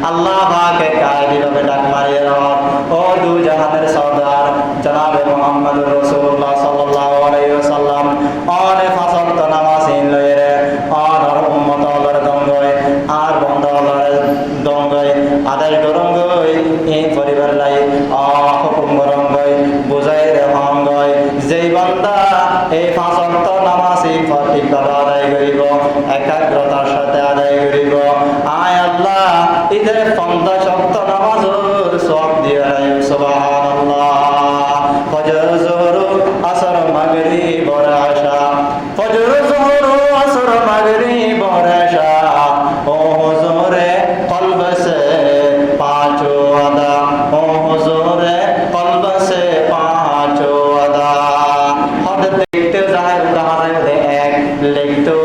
আল্লাহ পাকে কায়দিভাবে ডাক মারিয়ে রহত ও দু জাহানের সরদার জনাবে মুহাম্মদুর রাসূলুল্লাহ সাল্লাল্লাহু আলাইহি ওয়াসাল্লাম অনে ফাসত নামাজিন লয়েরে অনর উম্মত আল্লাহর দঙ্গয় আর বন্ধ আল্লাহর দঙ্গয় আদায় গরঙ্গয় এই পরিবার লাই হুকুম গরঙ্গয় বুঝাই রে হঙ্গয় যেই বান্দা এই ফাসত নামাজি ঠিকভাবে আদায় করিব একাগ্রতার সাথে আদায় করিব আয় আল্লাহ ঈদের 50 ওয়াক্ত নামাজের সওয়াব দিয়ে সুবহানাল্লাহ ফজর যোহর আসর মাগরিব এশা ফজর যোহর আসর মাগরিব এশা ও হুজুরে কলব সে পাঁচো আদা ও হুজুরে কলব সে পাঁচো আদা হদ দেখতে যায় দেখা যায় এক লিখতো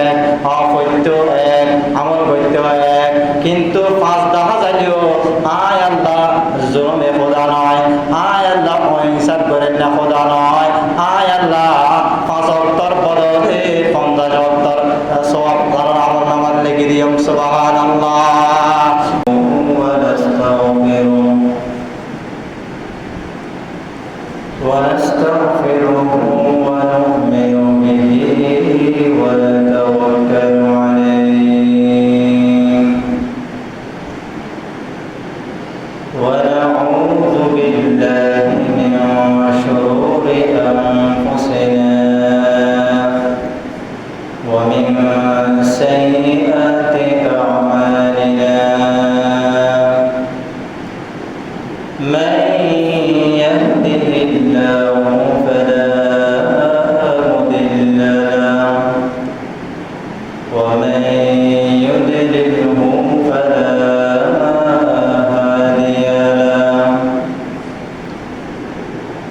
এক হইতো এক আমল হইতো এক কিন্তু পাঁচ দেখা যাইও আয় আল্লাহ জুলমে খোদা নয় আয় আল্লাহ অহিংসার করেন না খোদা নয় আয় আল্লাহ 5 ওয়াক্তের বদলে 50 ওয়াক্তের সওয়াব কারণ আমল নামার লেগে দিও সুবহানাল্লাহ ونستغفره ونؤمن به ونتوكل عليه ونعوذ بالله من شرور أنفسنا ومن سيئات أعمالنا من يهده الله فلا مضل له ومن يضلله فلا هادي له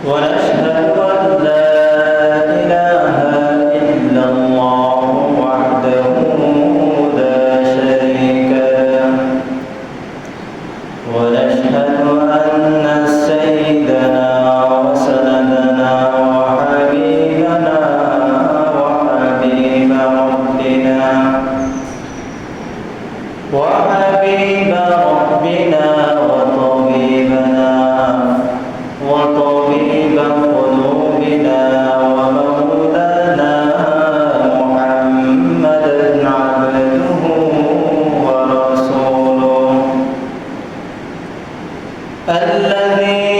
ونشهد أن لا إله إلا الله وحده لا شريك له ونشهد أن سيدنا وسندنا وحبيبنا وحبيب ربنا وطبيبنا وطبيب قلوبنا ومولانا محمدا عبده ورسوله الذي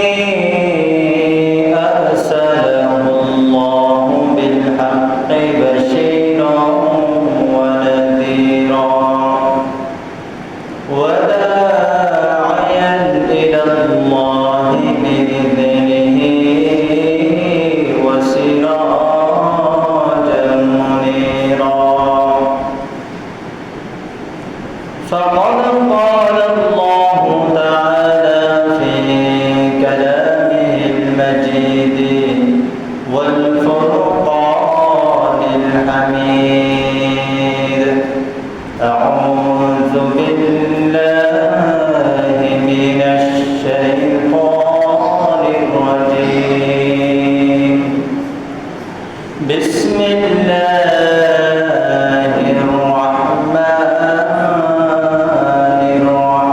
أرسله الله بالحق بشيرا ونذيرا وداعيا إلى الله بإذنه وسراجا منيرا فقد قال الله تعالى في كلامه المجيد والفرقان الحميد أعوذ بالله من الشيطان الرجيم بسم الله الرحمن الرحيم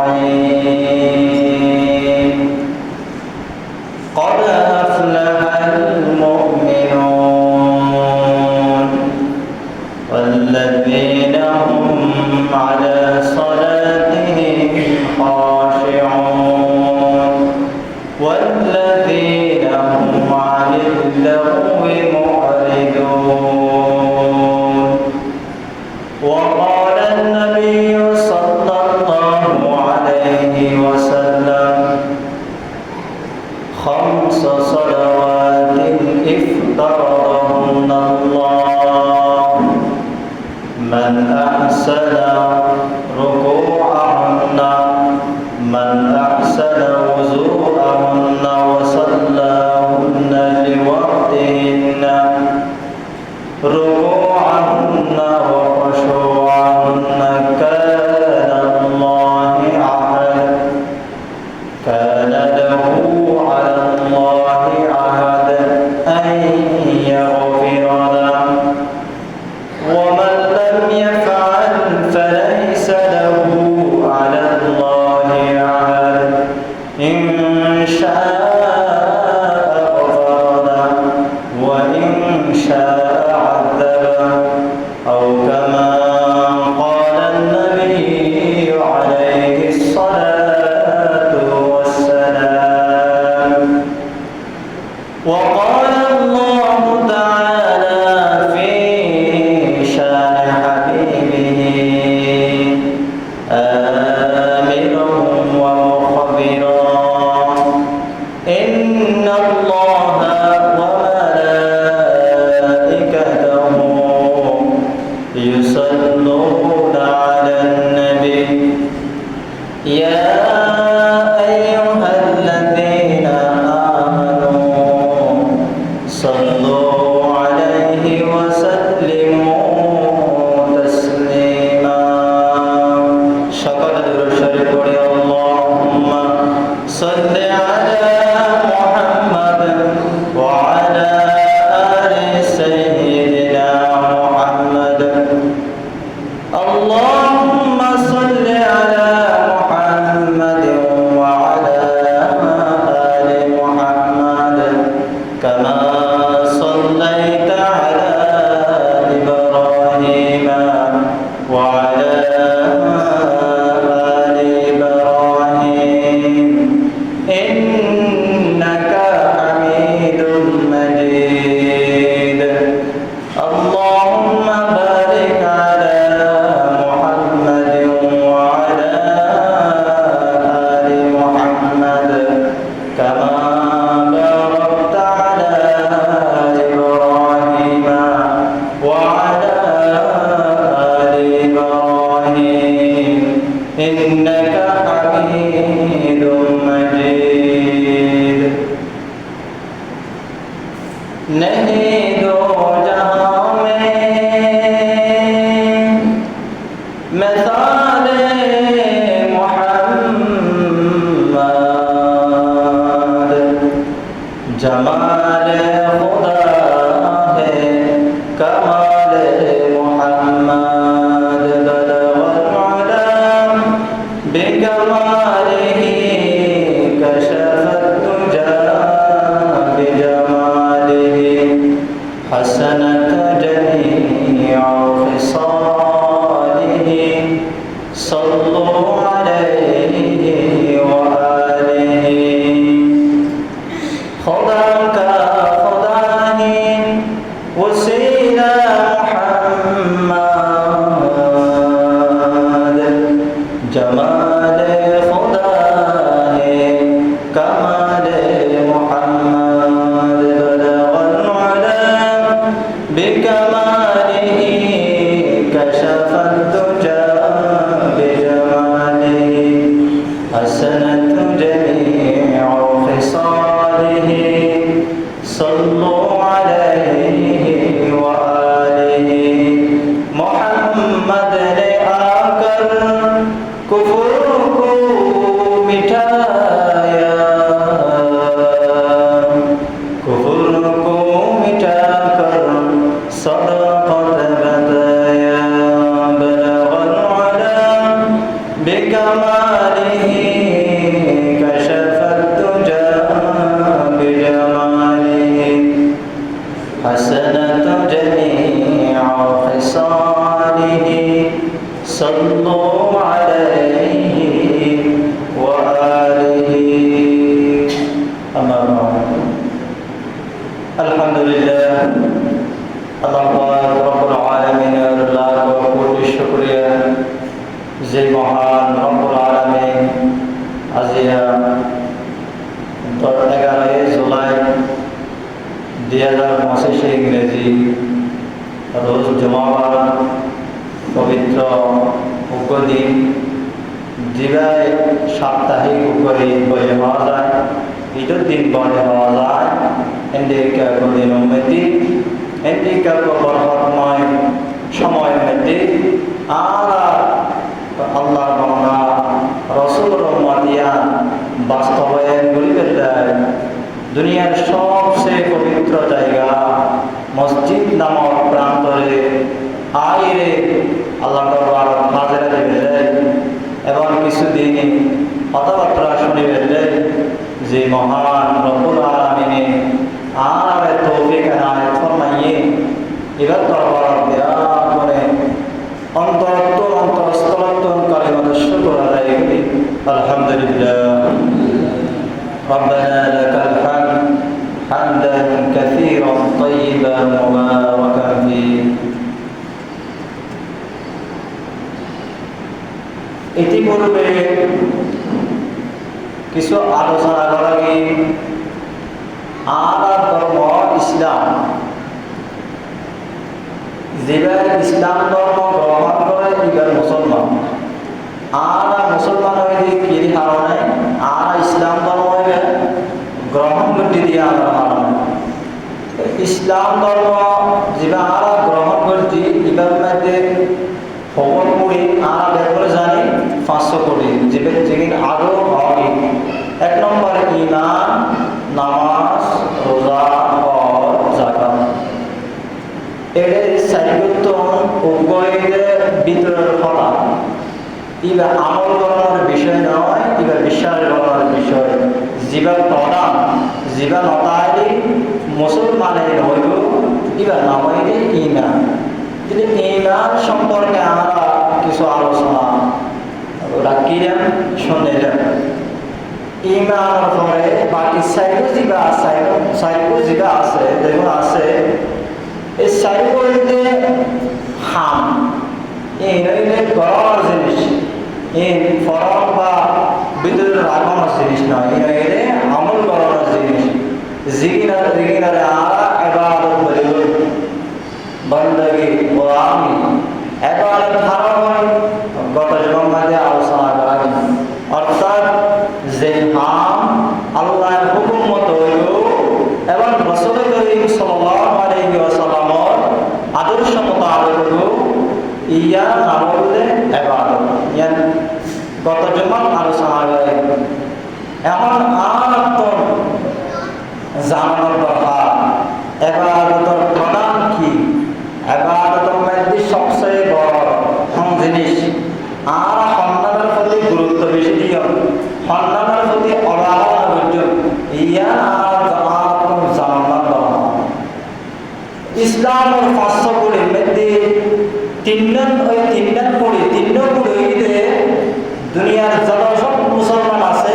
يا أيها الذين آمنوا صلوا عليه وسلموا تسليما شكر الشريف اللهم صل على محمد وعلى آل سيدنا محمد اللهم صل على محمد وعلى آل محمد كما صليت على إبراهيم وعلى آل إبراهيم إنك حميد مجيد اللهم بارك على محمد وعلى آل محمد كما باركت على إبراهيم وعلى آل إبراهيم إنك حميد مجيد नहीं दो जहां में मिसाले मोहम्मद जमाले खुदा है कमाले मोहम्मद बलगल उलम बिकमालिही कशफत तुजा حسنت جميع خصاله صلوا عليه وآله خدا کا خدا ہی وسیلہ محمد جمال خدا ہے کمال محمد بكماله كشف الدجى بجماله حسنت جميع خصاله صلوا عليه وآله محمد نے آکر کفر کو مٹایا کفر کو مٹا کر صدقت بدايا بلغ العلا بكماله كشف الدجى بجماله حسنت جميع خصاله صلوا عليه وآله أما بعد الحمد لله আল্লাহ রব্বুল আলামিনের লাখ কোটি শুকরিয়া যে মহান রব্বুল আলামিন আজিয়া 11 জুলাই 2025 ইংরেজি রোজ জুমাবার পবিত্র দিন দিবাই সাপ্তাহিক উপরে বলে হওয়া যায় ঈদের দিন বলে হওয়া যায় এদিকে কোনদিন উম্মতি এদিকে বরকতময় সময়ের মধ্যে আর আল্লাহ বান্দা রাসূল উম্মতিয়ান বাস্তবায়ন করিবেন দুনিয়ার সবচেয়ে পবিত্র জায়গা মসজিদ নামক প্রান্তরে আইরে আল্লাহ দরবার হাজিরা দিবেন এবং কিছুদিন কথাবার্তা শুনিবেন যে মহান রব্বুল আলামিনে আর তৌফিক এনায়েত ফরমাইয়ে এবার দরবার দেয়া করে অন্তরস্থলতন কালিমাত শুকর আদায় করি আলহামদুলিল্লাহ ربنا لك الحمد حمدا كثيرا طيبا مباركا فيه ইতিপূর্বে কিছু আলোচনা করা গিয়ে আর ধর্ম ইসলাম যেবার ইসলাম ধর্ম গ্রহণ করে এবার মুসলমান আর মুসলমান হয়ে ইসলাম ধর্ম যেটা আমরা গ্রহণ করছি এবার মধ্যে খবর পড়ি আমরা বের করে জানি 500 কোটি যেদিন আরও হয়। 1 নম্বর ঈমান, নামাজ, রোজা ও যাকাত। এর সাইগুত উভয়ের ভিতরের ফলা ইবা আমল করার বিষয় নয়, ইবা বিশ্বাস করার বিষয়। জীবা প্রধান জীবা নতাইলি মুসলমানের হইল ইবা নামাইলে ঈমান। কিন্তু ঈমান সম্পর্কে আমরা কিছু আলোচনা রাখিলাম, শুনলাম। ঈমানের পরে বাকি সাইকো জিবা আছে দেখুন আছে এই সাইকো হইতে হাম এই হইলে গরমের জিনিস, এই ফরম বা ভিতরে রাখানোর জিনিস নয়, এই হইলে আমল করানোর জিনিস। জিগিনারে আমরা ইবাদত করি, বন্দগি গোলামি ইবাদত হারাম হয় গত জীবন মাঝে আলোচনা করা। অর্থাৎ যে হাম আল্লাহর হুকুম মতো হইল এবং রাসূল করিম সাল্লাল্লাহু আলাইহি ওয়াসাল্লামের আদর্শ মোতাবেক হইল ইয়া নামলে ইবাদত। ইয়ান গত জীবন আলোচনা করে এমন আত্ম জানানোর কথা ইবাদতের প্রধান কি, ইবাদতের মধ্যে সবচেয়ে বড় জিনিস আর সন্তানের প্রতি গুরুত্ব বেশি দিও, সন্তানের প্রতি অবহেলা করছো। ইয়া আর জানানোর কথা ইসলামের 500 কোটির মধ্যে তিনজন কোটি দুনিয়ার যত সব মুসলমান আছে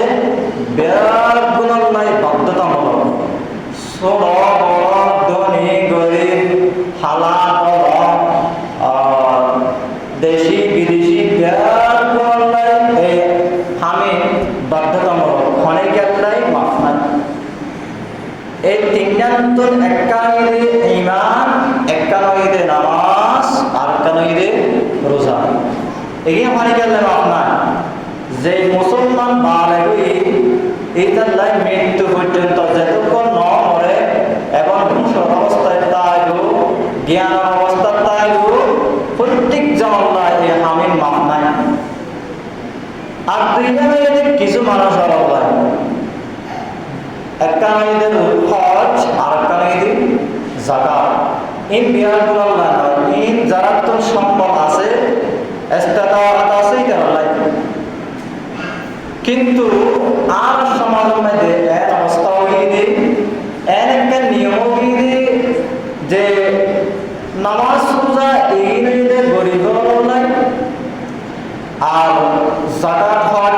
বিরাট গুণাল্লাই বাধ্যতামূলক। ছোট বড় ধনী গরিব হালা দেশি বিদেশি বিরাট গুণাল্লাই এই আমি বাধ্যতামূলক, অনেক একলাই মাফ নাই। এই তিনজন একানইদে ঈমান, একানইদে নামাজ, আর একানইদে রোজা। এগিয়ে মানে গেলে মাফ নাই। যে মুসলমান বালেগই এইটার মৃত্যু পর্যন্ত যতক্ষণ ন মরে এবং হুঁশর অবস্থায় তাইব, জ্ঞান অবস্থা তাইব, প্রত্যেক জনল্লাহ এই হামির মাফ নাই। আর দুইটা কিছু মানুষ অবস্থায় এককানইদে হজ আর এককানইদে যাকাত। ইন বিরাট গুণাল্লাহ নয়, ইন যারা তো সম্পদ আছে ইস্তাতাআত আছে তারা, কিন্তু আর সমাজের মধ্যে এর অবস্থা হইলে এর একটা নিয়ম হইলে যে নামাজ রোজা এই নইলে গরিব নাই আর যাকাত হজ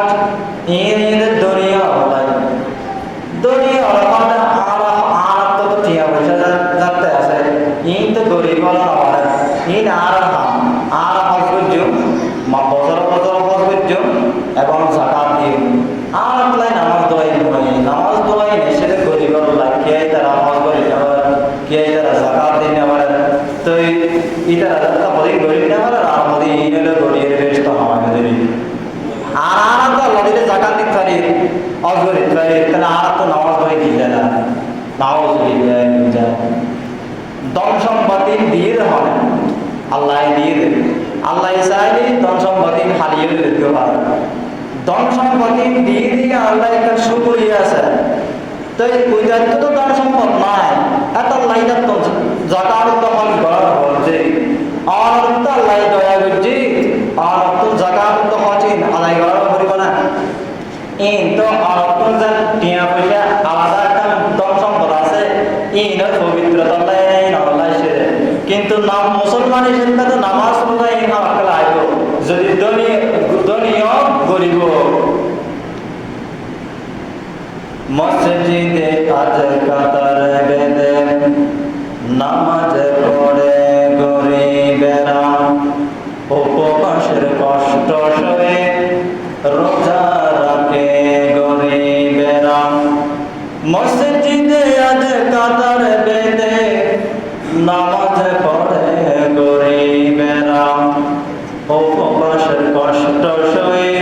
এই নইলে দুনিয়া নাই। দুনিয়া মানে আর তো টিয়া পয়সা যাতে আছে, ইন তো গরিব নয়, ইন আর হজ করছো বছর বছর হজ করছো এবং যাকাত দিও। আর আপনার নামাজ দোয়াই নেই সেটা গরিব কে তারা হজ করে কে তারা যাকাত দিন আবার তো এটা বলি গরিব না আর আমাদের এই হলো গরিব বেস্ট আমাকে দেরি আর তো আল্লাহ দিলে যাকাত দিতে পারি হজ করতে পারি, তাহলে আর তো নামাজ দোয়াই দিতে না নামাজ দিতে দম সম্পত্তি দিয়ে দেওয়া আল্লাহ দিয়ে দেবে। আল্লাহ চাইলে ধন সম্পত্তি হারিয়ে দিতে পারে। ধন সম্পত্তি দিয়ে দিয়ে আল্লাহ একটা শুকরিয়া আছে। তো এই পূজার তো ধন সম্পদ নাই, এত লাইটার তো যাকাত তো হল করা হচ্ছে আর তো আল্লাহ দয়া করছি আর তো যাকাত তো হচ্ছে আদায় করা করিব না। এই তো আর তো যেন টিয়া পয়সা আলাদা একটা ধন সম্পদ আছে, এই পবিত্রতা আল্লাহ সেরে। কিন্তু নাম মুসলমান হিসেবে তো নামাজ রোজা এই না আইব যদি ধনীয় গরিব। মসজিদে আজ কাতার বেঁধে নামাজ পড়ে গরিবেরা, উপবাসের কষ্ট সয়ে রোজা রাখে গরিবেরা। মসজিদে আজ কাতার বেঁধে নামাজ পড়ে গরিবেরা, উপবাসের কষ্ট সয়ে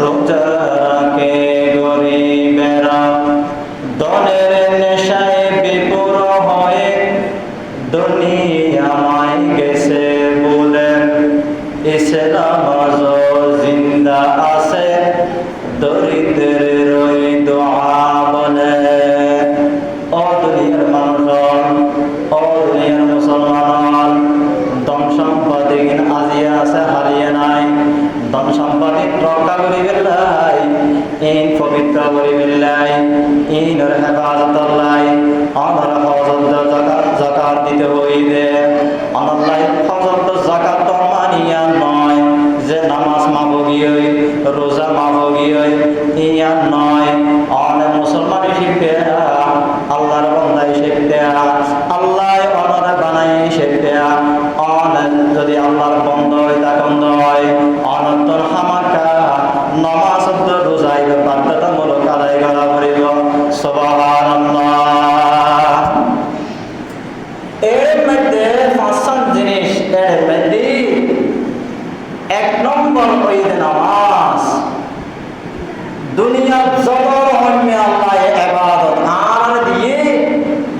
রোজা রাখে গরিবেরা। দলের নেশায় বিপুর হয়ে দরিদ্রের ওই দোয়া বলে। ও দুনিয়ার মানুষ, ও দুনিয়ার মুসলমান, ধন সম্পত্তি আজিয়া আছে হারিয়ে নাই, ধন সম্পত্তি রক্ষা করিবেন লাই, ইন পবিত্র করিবেন লাই, ইনর হেফাজত লাই, অনর হজরত যাকাত দিতে হইবে। অনলাই হজরত যাকাত মানিয়া নয় যে নামাজ মাবগিয়ে রোজা মাবগিয়ে ইয়া নয়। অনেক মুসলমান শিখবে আল্লাহর বান্দাই শিখবে, আল্লাহ অনর বানাই শিখবে। অনেক যদি আল্লাহর বন্ধ হয় তা বন্ধ হয় অনন্তর হামাকা নামাজ রোজাই বাধ্যতামূলক আদায় করা করিব। সুবহানাল্লাহ। এর মধ্যে পাঁচটা জিনিস, এর মধ্যে এক নম্বর হইতে নামাজ। দুনিয়ার যত অন্য আল্লাহ ইবাদত আর দিয়ে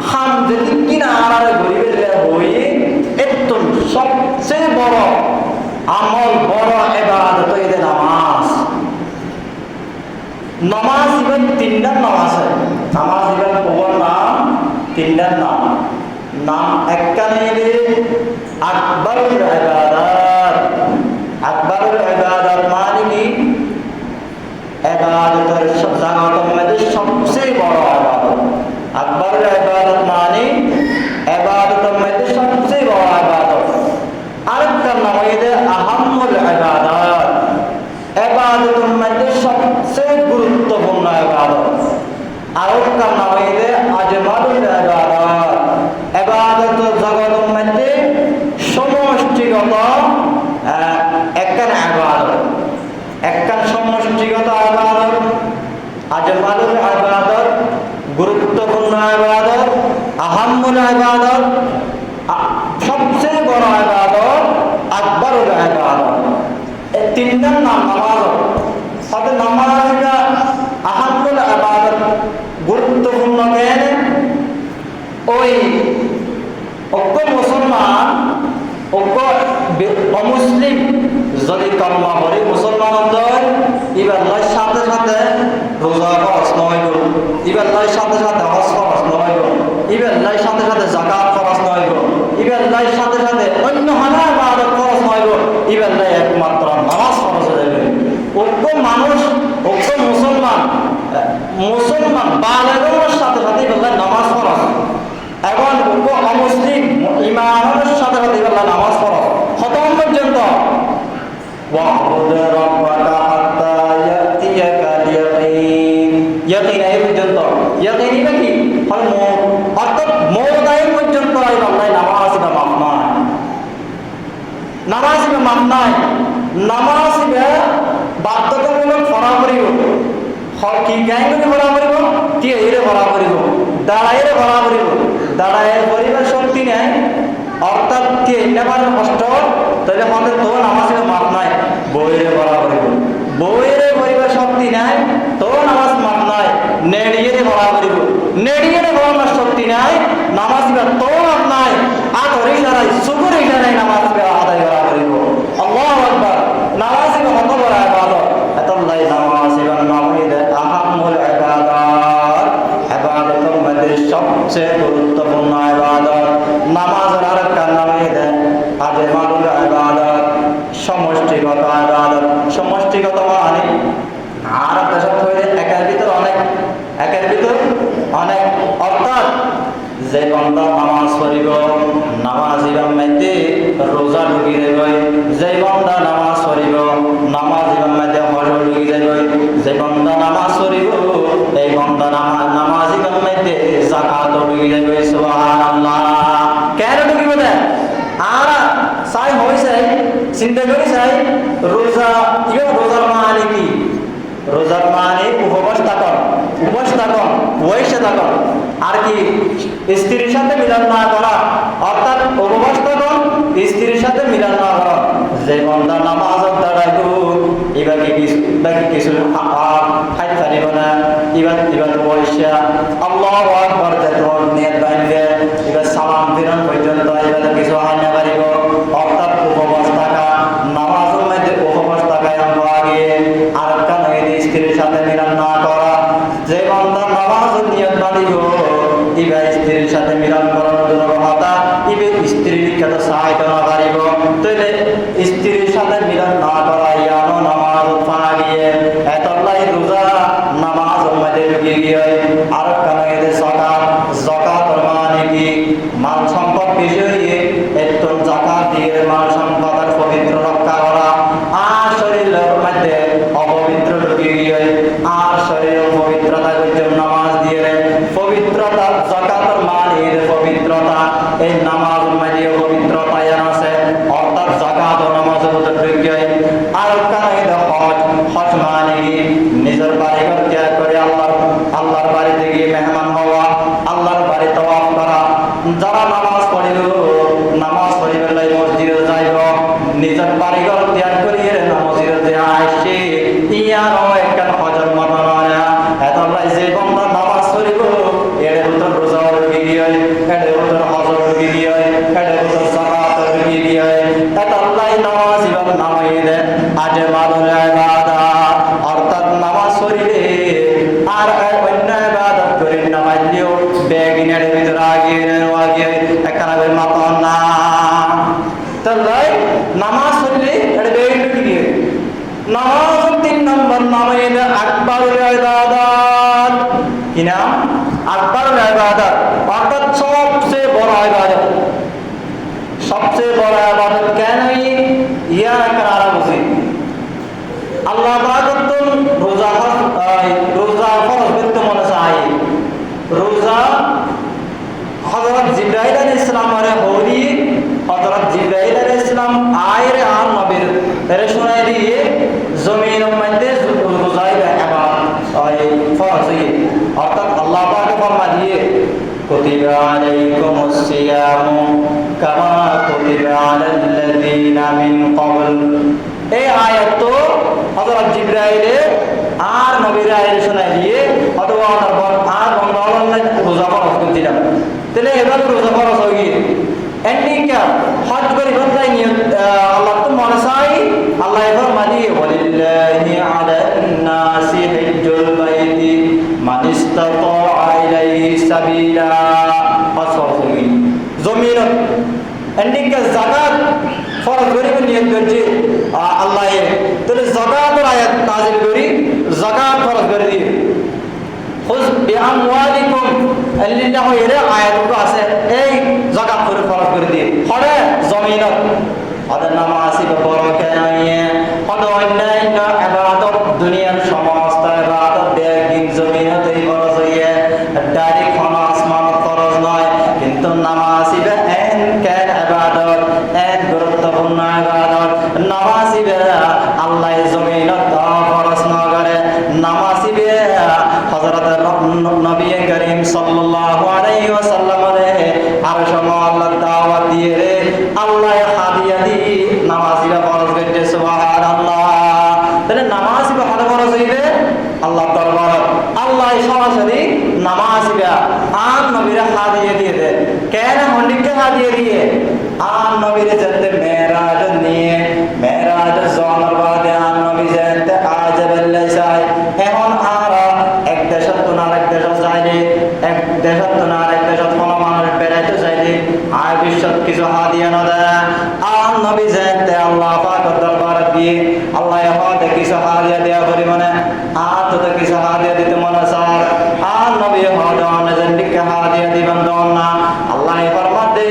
হাম যদি কিনা আর গরিবের হই, এত সবচেয়ে বড় আমল, বড় ইবাদত হইতে নামাজ। নামাজ ইবেন তিনটা নাম আছে। নামাজ ইবেন খবর নাম তিনটা নাম। নাম একখানে আকবরুল ইবাদত। আকবরুল ইবাদত মানে কি? ইবাদতের জগতের মধ্যে সবচেয়ে বড় ইবাদত। আকবরুল ইবাদত মানে ইবাদতের মধ্যে সবচেয়ে বড় ইবাদত। আরেকটা নাম হইছে আহাম্মুল ইবাদত। ইবাদতের মধ্যে সবচেয়ে গুরুত্বপূর্ণ ইবাদত। আরেকটা নাম হইছে আজমালুল ইবাদত। ইবাদত জগতের মধ্যে সমষ্টিগত একখান ইবাদত, একখান সমষ্টিগত ইবাদত। আজমালুল ইবাদত গুরুত্বপূর্ণ ইবাদত, আহাম্মুল ইবাদত সবচেয়ে বড় ইবাদত, আকবরুল ইবাদত। এই তিনটার নাম নামাজ। সাথে নামাজটা আহাম্মুল ইবাদত গুরুত্বপূর্ণ কেন? ওই অজ্ঞ মুসলমান, অজ্ঞ অমুসলিম যদি কর্মা করে মুসলমান এবার সাথে সাথে রোজা খরচ নয়, এবার সাথে সাথে হজ খরচ নয়, এবার সাথে সাথে যাকাত খরচ নয়, এবার সাথে সাথে অন্য হানা ইবাদত খরচ নয়, এবার একমাত্র নামাজ খরচ হয়ে যাবে। অজ্ঞ মানুষ, অজ্ঞ মুসলমান, মুসলমান বালেগের সাথে সাথে এবার নামাজ খরচ। এখন অজ্ঞ অমুসলিম ইমানের সাথে সাথে এবার নামাজ খরচ খতম পর্যন্ত। ওয়া'বুদ রাব্বাকা হাত্তা ইয়াতিয়াকাল ইয়াকিন। ইয়াকিন এই পর্যন্ত। ইয়াকিন এটা কি? অর্থাৎ মওত আয় পর্যন্ত আল্লাহ নামাজ বা মাফ নাই। নামাজ বা মাফ নাই। নামাজ বাধ্যতামূলক পড়া করিব। কি গাই করে পড়া করিব? কি এরে পড়া করিব? দাঁড়াইরে পড়া করিব। দাঁড়াইয়ের পরিবার শক্তি নেই, অর্থাৎ কি নেবার কষ্ট, তাহলে আমাদের তো নামাজ মাফ নাই। বইরে পড়া করিব। বইরে পরিবার শক্তি নাই, তো নামাজ মাফ নাই। নেড়িয়ে পড়া করিব। নেড়িয়ে পড়ানোর শক্তি নাই, নামাজ তো মাফ নাই। আতর ইশারায়, শুকুর ইশারায় নামাজ আদায় করা করিব। আল্লাহু আকবার। নামাজ কত বড় ইবাদত। এতলাই নামাজ নাম হইছে আহাম্মুল ইবাদত। ইবাদতের মধ্যে সবচেয়ে গুরুত্বপূর্ণ ইবাদত। নামাজের আরেকটা নাম হইছে আজমালুল ইবাদত, সমষ্টিগত ইবাদত। সমষ্টিগত মানে আর একটা শব্দ হইছে একের ভিতর অনেক, একের ভিতর অনেক। অর্থাৎ যে বান্দা নামাজ পড়িব, নামাজ ইমাম মধ্যে রোজা ঢুকি যাবে। যে বান্দা নামাজ পড়িব, নামাজ ইমাম মধ্যে হজ ঢুকি যাবে। যে বান্দা নামাজ পড়িব, এই বান্দা নামাজ ইমাম মধ্যে যাকাত ঢুকি যাবে। সুবহানাল্লাহ। কেন ঢুকিব দেন? আর চাই হয়েছে চিন্তা করি চাই রোজা, রোজার মানে কি? রোজার মানে উপবাস থাকন, উপবাস থাকন, বয়সে থাকন। আর কি স্ত্রীর সাথে মিলন না করা, অর্থাৎ উপবাস থাকন, স্ত্রীর সাথে মিলন না করা। যে বন্ধা নামাজ দাঁড়াইব, এবার কিছু খাইতে পারিব না। এবার বয়সা আল্লাহু আকবার নিয়ত বাঁধবে, এবার সালাম ফিরন পর্যন্ত এবার কিছু আইনা পারিব। অর্থাৎ উপবাস থাকা, নামাজের মধ্যে উপবাস থাকায় আগে আর একটা নয় স্ত্রীর সাথে ইবা স্ত্রীর সাথে মিলন করার দুর্বলতা ইবে স্ত্রীর কত সহায়ত না পারিব তাহলে স্ত্রীর সাথে মিলন না করা ইয়ানো নামাজ ফাগিয়ে এতলাই রোজা নামাজ মধ্যে ঢুকে গিয়ে আর কানে যাকাত যাকাত মানে কি মাল সম্পদ বিষয়ে এত যাকাত দিয়ে মাল সম্পদের পবিত্র রক্ষা করা আর শরীরের মধ্যে অপবিত্র ঢুকে গিয়ে আর শরীরের পবিত্রতার জন্য নামাজ দিয়ে পবিত্রতা যাকাতের মানে পবিত্রতা এই নামাজ মধ্যে পবিত্রতা আছে অর্থাৎ যাকাত ও নামাজের মধ্যে ঢুকে আর কানে হজ হজ মানে কি নিজের বাড়িঘর ত্যাগ করে আল্লাহর বাড়িতে গিয়ে মেহমান হওয়া আল্লাহর বাড়ি তাওয়াফ করা যারা নামাজ পড়িল নামাজ পড়িবে লাই মসজিদে যাইব নিজের বাড়িঘর ত্যাগ করিয়ে মসজিদে যে আসে ইয়ারও একটা হজর মত নয় এতলাই যে বান্দা নামাজ পড়িব এর ভিতর রোজা ঢুকে গিয়ে এর ভিতর হজর ঢুকে গিয়ে এর ভিতর যাকাত ঢুকে গিয়ে এতলাই নামাজ ইবাদ নামাই দে আজ মাদুল ইবাদত অর্থাৎ নামাজ পড়িলে আর অন্য ইবাদত করে নামাজলিও বেগিনের ভিতর আগে একখানা মাতন না তাহলে নামাজ পড়লে এটা বেগিন ঢুকে গিয়ে নামাজ 3 নম্বর নামাই দে আকবারুল ইবাদত কি নাম আকবারুল ইবাদত অর্থাৎ সবচেয়ে বড় ইবাদত সবচেয়ে বড় ইবাদত কেন ইয়া করার বুঝি আল্লাহ পাক তো রোজা ফরজ করতে মনে চাই রোজা হযরত জিবরাইল আলাইহিস সালামের হলি হযরত জিবরাইল আলাইহিস সালাম আয়ের আর নবীর এর শোনাই দিয়ে জমিনের মধ্যে রোজা ফরজ অর্থাৎ আল্লাহ পাক ফরমা দিয়ে কুতিবা আলাইকুমুস সিয়ামু কামা কুতিবা আলাল্লাযীনা মিন ক্বাবল এই আয়াত তো হযরত জিবরাইল আর নবীর আয়াত শোনাই দিয়ে অথবা আর বন্ধ রোজা ফরজ করছিলাম তাহলে এবার রোজা ফরজ হয়ে গিয়ে এন্ডিকা হজ করে বন্দাই নিয়ত আল্লাহ তো মনে চাই আল্লাহ এবার মানি ওয়ালিল্লাহি আলান নাসি হিজ্জুল বাইতি মান ইসতাতা ইলাইহি সাবিলা ফরজ জমিন এন্ডিকা যাকাত ফরজ করে নিয়ত করছে আল্লাহ তাহলে যাকাতের আয়াত নাযিল করি যাকাত ফরজ করে দিয়ে খুজ বিআমওয়ালিকুম আল্লাহ এর আয়াতগুলো আছে এই যাকাত ফরজ করে দিয়ে হরে জমিনত আদা নামাজ বড় কেন হদ অন্যান্য ইবাদত দুনিয়ার সমস্ত ইবাদত বেগিন জমিনতেই ফরজ হইয়ে ডাইরেক্ট কোন আসমান ফরজ নয় কিন্তু নামাজ এন কেন ইবাদত এন গুরুত্বপূর্ণ ইবাদত নামাজ আল্লাহ জমিনত ফরজ না করে নামাজ হযরত নবী করিম সাল্লাল্লাহু আলাইহি ওয়াসাল্লামের আরশ আল্লাহ দাওয়াত দিয়ে আল্লাহ হাদিয়া দি নামাজিরা ফরজ করতে সুবহানাল্লাহ তাহলে নামাজিবা হদ ফরজ হইবে আল্লাহ দরবার আল্লাহ সরাসরি নামাজিবা আর নবীরা হাদিয়া দিয়ে দেয় কেন হন্ডিকে হাদিয়া দিয়ে আর নবীরে যেতে মেরাজ নিয়ে মেরাজ জোনার বাদে আর নবী যেতে আজাবাল্লাহ চাই এখন আর এক দেশত তো না এক দেশত যাইলে এক দেশত তো না এক দেশত কোনো মানুষ বেড়াইতে চাইলে আর বিশ্বত কিছু হাদিয়া না দেয় আর নবী যেতে আল্লাহ পাকের দরবারে দিয়ে আল্লাহ হতে কিছু হাদিয়া দেয়া পরিমাণে আর তো কিছু হাদিয়া দিতে মনে চায় আর নবী হতে অনেক হাদিয়া দিবেন না আল্লাহ ফরমাতে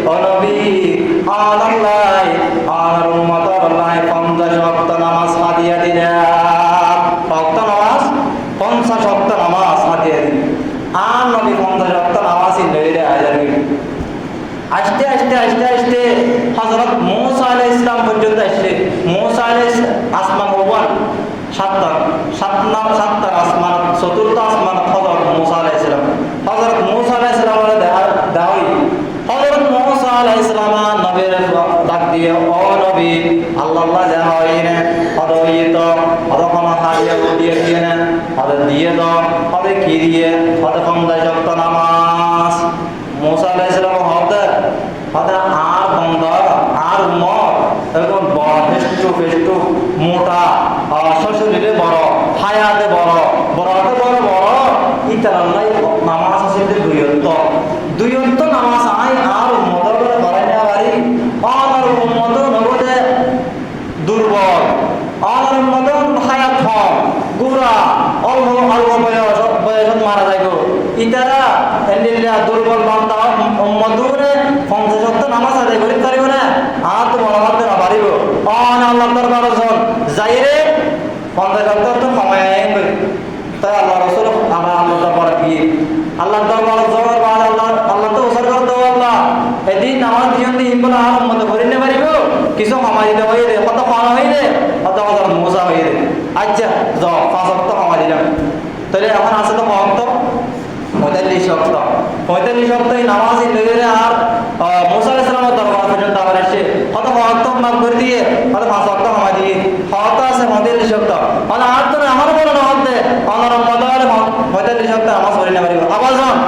ও নবী আল্লাহ আর উম্মত আল্লাহ 50 ওয়াক্ত নামাজ হাদিয়া দিলাম ওয়াক্ত নামাজ 50 ওয়াক্ত নামাজ হাদিয়া দিন আর নবী 50 ওয়াক্ত নামাজই লইলে আজারি আস্তে আস্তে আস্তে আস্তে হযরত মূসা আলাইহিস সালাম পর্যন্ত আসলে মূসা আলাইহিস আসমান ওয়ান সাতটা আসমান চতুর্থ আসমান হযরত মূসা আলাইহিস সালাম হযরত মূসা আলাইহিস সালামের দাওয়াই হযরত মূসা আলাইহিস সালাম নবীর ডাক দিয়ে ও নবী আল্লাহ জাহাইনে হদইত হদকন হারিয়ে দিয়ে না হদ দিয়ে দাও হদ কি দিয়ে হদ কমদাই যত নামাজ মূসা আলাইহিস সালাম হদ আর বন্ধ আর উম্মত এরকম বড় ফেস্টু মোটা শরীরে বড় হায়াতে বড় ইতার আল্লাহ নামাজ আছে দুইয়ত ইতারা এন্ডিল্লা দুর্বল বান্দা উম্মতুরে 50 নামাজ আদায় করিতে পারিব না আর তো মনোভাবে না পারিব অন আল্লাহ দরবারে যখন যাইরে 50 তো সময় আইন করি তাই আল্লাহ রাসূল আমার আল্লাহ দরবারে গিয়ে আল্লাহ দরবারে যাওয়ার পর আল্লাহ তো ওসর করে দাও আল্লাহ এদিন নামাজ দিন দিন বলে আর উম্মত করিতে পারিব কিছু সময় দিতে হইলে কত খাওয়া হইলে কত কত মোজা হইলে আচ্ছা যাও 5 ওয়াক্ত সময় দিলাম তাহলে এখন আছে তো ওয়াক্ত 45 ওয়াক্ত নামাজ লইলে আর মুসা আলাইহিস সালামের দরবার পর্যন্ত আবার এসে কত ওয়াক্ত মাফ করে দিয়ে কত 5 ওয়াক্ত সময় দিয়ে হয়তো আছে 45 ওয়াক্ত মানে আর তো আমার বড় না হতে আমার মদার 45 ওয়াক্ত নামাজ পড়ে না পারিব আবার যখন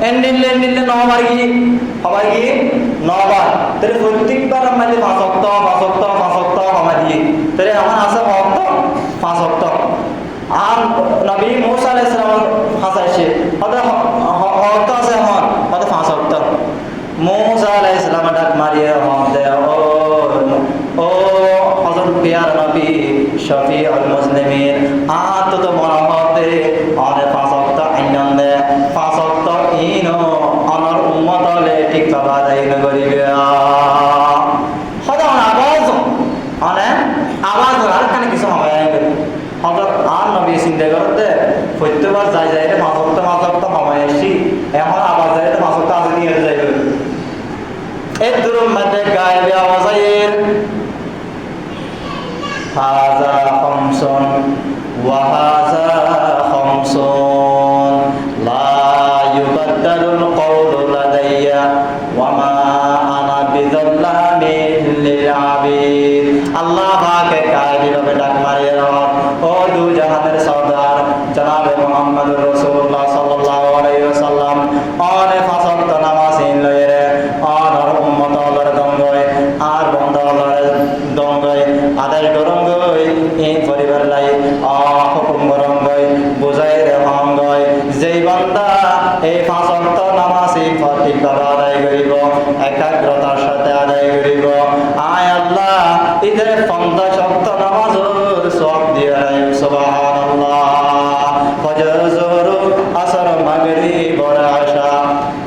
এন্ডিলে 9 বার গিয়ে সবাই গিয়ে 9 বার তাহলে প্রত্যেকবার আমাদের 5 ওয়াক্ত সময় দিয়ে তাহলে আমার আছে ওয়াক্ত 5 ওয়াক্ত আর নবী মুসা আলাইহিস সালাম হাসাইছে হয়তো আছে এখন কত 5 ওয়াক্ত মুসা আলাইহিস সালাম ডাক মারিয়ে দে ও হযরত পিয়ার নবী শফিউল মুসলিমিন আত তো মনে হতে আর 5 ওয়াক্ত আইনান দে 5 ওয়াক্ত ইনো আমার উম্মতলে ঠিক কথা দাইন করিবে হদা আওয়াজ আর কেন কিছু হবে হযরত আর নবী চিন্তা করতে প্রত্যেকবার যাই 5 ওয়াক্ত সময় আসি এখন আবার যাই 5 ওয়াক্ত আগে নিয়ে যাইবে এই দুরুম মধ্যে গায়বে আওয়াজের হাযা খামসুন ওয়া হাযা খামসুন লা ইউবাদদালুল কওলু লাদাইয়া ওয়া মা আনা বিযাল্লামিন লিল আবিদ আল্লাহ পাকে কায়দিভাবে ডাক মারিয়ে ও দু জাহানের সরদার জনাবে মুহাম্মদুর রাসূলুল্লাহ সাল্লাল্লাহু আলাইহি ওয়াসাল্লাম অনে ফাসত নামাজ লইরে অনর উম্মত আল্লাহর দঙ্গয় আর বন্ধ আল্লাহর দঙ্গয় আদায় করঙ্গয় এই পরিবার লাই হুকুম করঙ্গয় বুঝাই রে হঙ্গয় যেই বান্দা এই ফাসত নামাজ সঠিকভাবে আদায় করিব একাগ্রতার সাথে আদায় করিব আয় আল্লাহ ইদের 50 ওয়াক্ত নামাজের সওয়াব দিয়া সুবহানাল্লাহ ফজর যোহর আসর মাগরিব আশা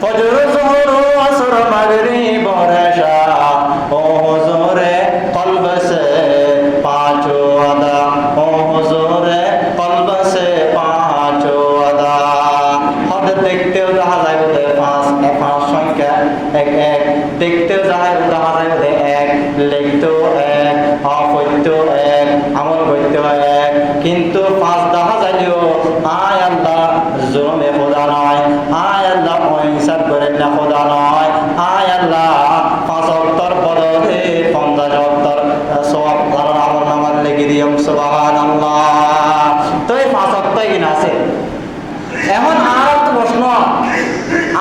ফজর যোহর আসর মাগরিব আশা ও হুজুরে কলব সে পাঁচো আদা ও হুজুরে কলব সে পাঁচো আদা হদ দেখতেও দেখা যায় বোধ 5 সংখ্যা 1 দেখতেও দেখা যায় বোধ 1 লিখতেও 1 হইতেও 1 আমল করতেও 1 কিন্তু 5 দেখা যাইও আয় আল্লাহ জুলুমে খোদা নয় আয় আল্লাহ হিসাব করেন না খোদা নয় আয় আল্লাহ 5 ওয়াক্তর বদলে 50 ওয়াক্তর সওয়াব কারণ আমল নামাজ লিখে দিও সুবহানাল্লাহ তো এই 5 ওয়াক্ত কিনা আছে এখন আর তো প্রশ্ন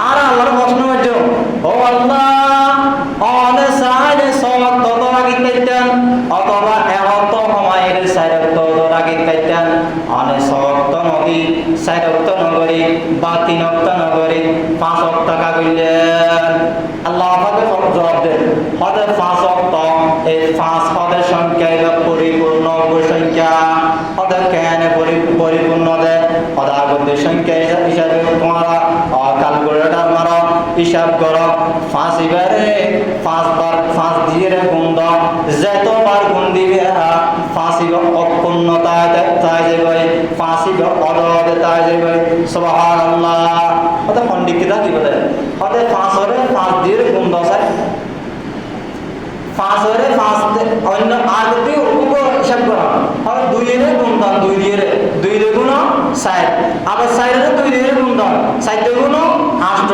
আর আল্লাহর প্রশ্ন হচ্ছে ও আল্লাহ অনে সাইড সওয়াব কত লাগিতেন অথবা এত সময়ের সাইড কত লাগিতেন অনে সওয়াব নদী সাইড নগরী বা 3 ওয়াক্ত নগরী 5 ওয়াক্ত টাকা কইলেন আল্লাহ পাকে জবাব দেন হদে 5 ওয়াক্ত এই 5 পদের সংখ্যা এটা পরিপূর্ণ সংখ্যা হদে কেন পরিপূর্ণ দে হদে আগের সংখ্যা হিসাবে তোমরা ক্যালকুলেটর মারো হিসাব করো 5 এবারে 5 বার 5 দিয়ে গুণ দাও যতবার গুণ দিবে 5 এবার অপূর্ণতা তাই যাবে 5 এবার অদবে তাই যাবে সুবহানাল্লাহ ওটা পণ্ডিতরা কি বলে ওটা 5 এর 5 দিয়ে গুণ দাও স্যার 5 এর 5 অন্য আগে উপর হিসাব করা আর 2 এর গুণ দাও 2 দিয়ে 2 গুণ 60 আবার 60 এর 2 দিয়ে গুণ দাও 60 গুণ 8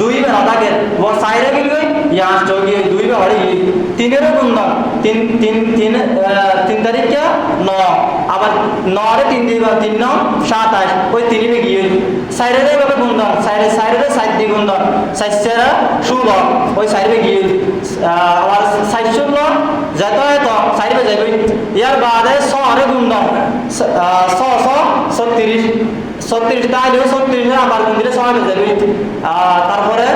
2 বেলা থাকে वो साइरे के लिए यहाँ जोगी 2 पे हड़ी 3 এর গুণ দাও 3 তারিখ क्या 9 আবার 9 রে 3 দিবা 3 9 27 ওই 3 এ গিয়ে সাইরে রে ভাবে গুণ দাও সাইরে রে 7 দিয়ে গুণ দাও 7 এর 16 ওই সাইরে গিয়ে আবার 7 যত হয় তো সাইরে যাবে ইয়ার বাদে 100 রে গুণ দাও 100 36 তাহলে 36 আবার গুণ দিলে 100 হয়ে যাবে তারপরে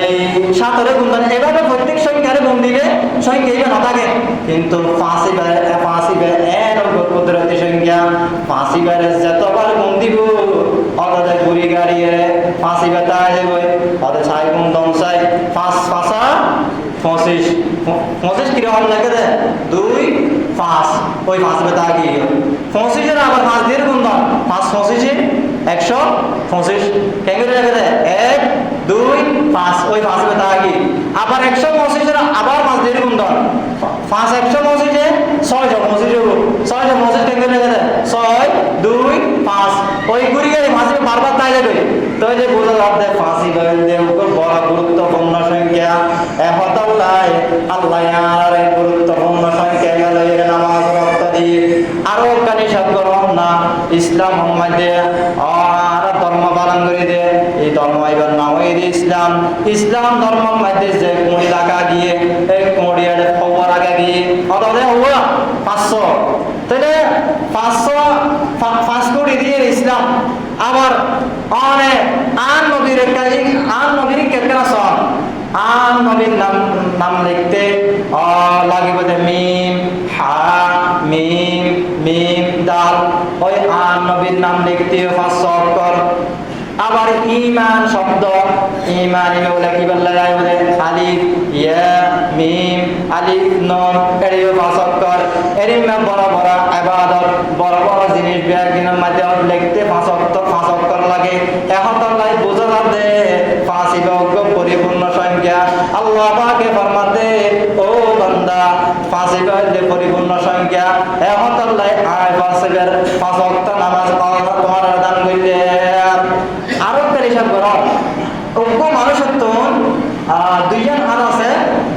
এই 7 রে গুণ দাও এভাবে প্রত্যেক সংখ্যারে গুণ দিলে সংখ্যা না থাকে কিন্তু 5 এর এর কুদরতি সংখ্যা ফাঁসি বেড়ে যতবার গুণ দিব অতদের ঘুরি গাড়িয়ে ফাঁসি বেতা যাবে অত ছাই গুণ দমসাই 25 কিরকম লাগে দে 2 5 ওই ফাঁসি বেতা গিয়ে 25 আবার 5 দিয়ে গুণ দাম 5 25 125 কেমন লাগে দে 1 2 5 ওই ফাঁসি বেতা গিয়ে আবার 125 আবার 5 দিয়ে গুণ দাম 5 125 625 কেমন লাগে দে 6 2 5 ওই ঘুরি গাড়ি ফাঁসি বারবার তাই যাবে তো যে বোঝা যাচ্ছে ফাঁসি বেঁধে বড় গুরুত্বপূর্ণ সংখ্যা আল্লাহ আর গুরুত্বপূর্ণ সংখ্যা গেল এর নামাজ রক্ত দিয়ে আরো কানি সব করব না ইসলাম মধ্যে আর ধর্ম পালন করে দে এই ধর্ম এবার নাম হয়ে ইসলাম ধর্ম মধ্যে যে কোড়ি লাগা গিয়ে এই কোড়ি আর খবর আগে গিয়ে অতলে হওয়া 500 তাহলে 5 কোটি দিয়ে ইসলাম আবার অনেক আন নবীর কেতনা সন আন নবীর নাম লিখতে লাগিব যে মিম হা মিম দাল ওই আন নবীর নাম লিখতে 500 অক্ষর আবার ঈমান শব্দ ঈমান বলে কি বলে যায় বলে আলিফ ইয়া মিম আলিফ নুন এরিও 5 অক্ষর এরিম বড় বড় ইবাদত বড় বড় জিনিস বিয়ার মধ্যে লিখতে 5 অক্ষর লাগে এখন তাহলে বোঝা যাবে 5 ইবাদত পরিপূর্ণ সংখ্যা আল্লাহ পাকে ফরমাতে ও বান্দা 5 ইবাদত পরিপূর্ণ সংখ্যা এখন তাহলে 5 ওয়াক্ত নামাজ তোমার দান করলে আরো পেরেশান করো ওগো মানুষের তো দুইজন হাত আছে